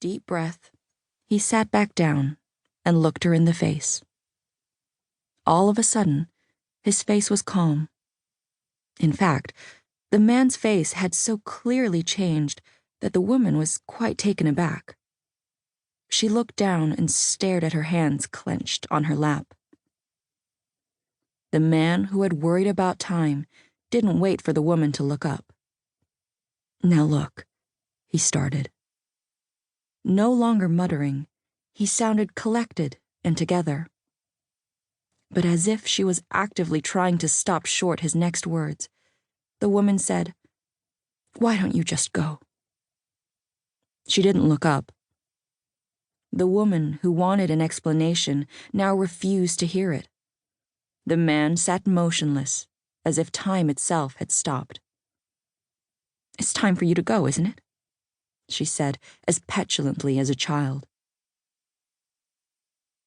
deep breath, he sat back down and looked her in the face. All of a sudden, his face was calm. In fact, the man's face had so clearly changed that the woman was quite taken aback. She looked down and stared at her hands clenched on her lap. The man who had worried about time didn't wait for the woman to look up. "Now look," he started. No longer muttering, he sounded collected and together. But as if she was actively trying to stop short his next words, the woman said, "Why don't you just go?" She didn't look up. The woman who wanted an explanation now refused to hear it. The man sat motionless, as if time itself had stopped. "It's time for you to go, isn't it?" she said, as petulantly as a child.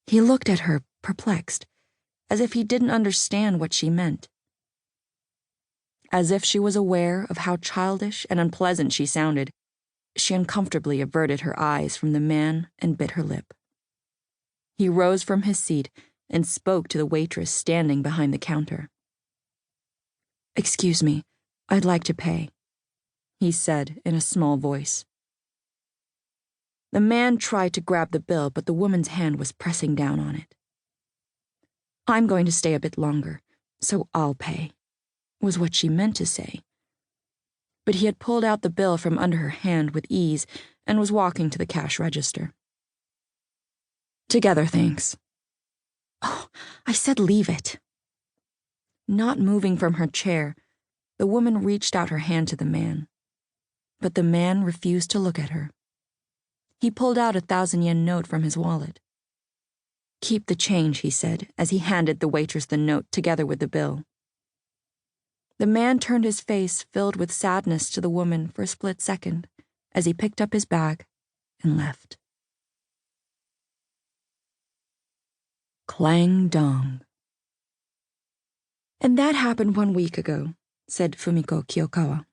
He looked at her, perplexed, as if he didn't understand what she meant. As if she was aware of how childish and unpleasant she sounded, she uncomfortably averted her eyes from the man and bit her lip. He rose from his seat and spoke to the waitress standing behind the counter. "Excuse me, I'd like to pay," he said in a small voice. The man tried to grab the bill, but the woman's hand was pressing down on it. "I'm going to stay a bit longer, so I'll pay," was what she meant to say. But he had pulled out the bill from under her hand with ease and was walking to the cash register. "Together, thanks." "Oh, I said leave it." Not moving from her chair, the woman reached out her hand to the man. But the man refused to look at her. He pulled out a 1,000-yen note from his wallet. "Keep the change," he said, as he handed the waitress the note together with the bill. The man turned his face filled with sadness to the woman for a split second as he picked up his bag and left. Clang dong. "And that happened 1 week ago," said Fumiko Kiyokawa.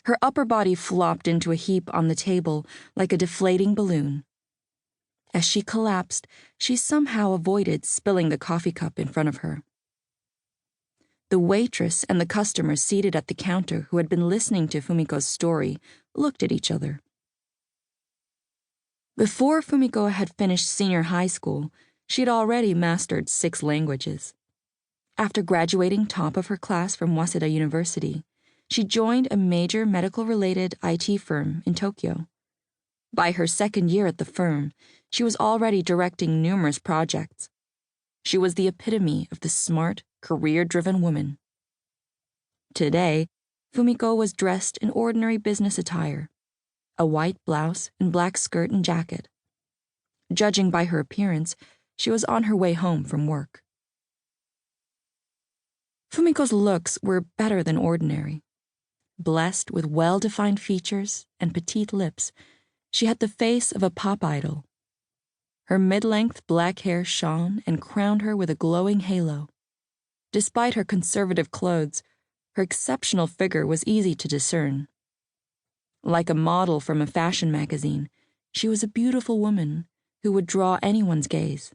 Her upper body flopped into a heap on the table like a deflating balloon. As she collapsed, she somehow avoided spilling the coffee cup in front of her. The waitress and the customer seated at the counter who had been listening to Fumiko's story looked at each other. Before Fumiko had finished senior high school, she had already mastered 6 languages. After graduating top of her class from Waseda University, she joined a major medical-related IT firm in Tokyo. By her 2nd year at the firm, she was already directing numerous projects. She was the epitome of the smart, career-driven woman. Today, Fumiko was dressed in ordinary business attire, a white blouse and black skirt and jacket. Judging by her appearance, she was on her way home from work. Fumiko's looks were better than ordinary. Blessed with well-defined features and petite lips, she had the face of a pop idol. Her mid-length black hair shone and crowned her with a glowing halo. Despite her conservative clothes, her exceptional figure was easy to discern. Like a model from a fashion magazine, she was a beautiful woman who would draw anyone's gaze.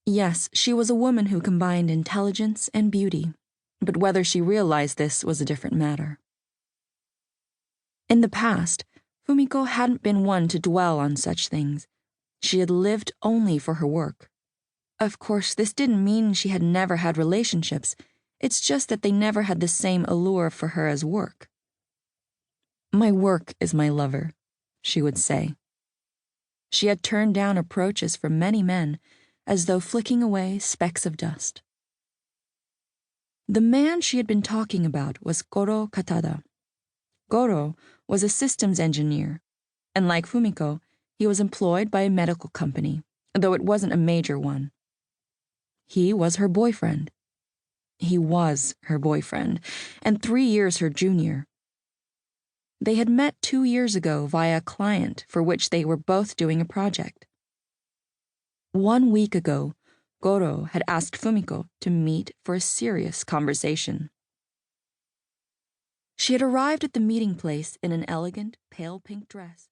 Yes, she was a woman who combined intelligence and beauty, but whether she realized this was a different matter. In the past, Fumiko hadn't been one to dwell on such things. She had lived only for her work. Of course, this didn't mean she had never had relationships. It's just that they never had the same allure for her as work. "My work is my lover," she would say. She had turned down approaches from many men, as though flicking away specks of dust. The man she had been talking about was Goro Katada. Goro was a systems engineer, and like Fumiko, he was employed by a medical company, though it wasn't a major one. He was her boyfriend. He was her boyfriend, and 3 years her junior. They had met 2 years ago via a client for which they were both doing a project. 1 week ago, Goro had asked Fumiko to meet for a serious conversation. She had arrived at the meeting place in an elegant, pale pink dress.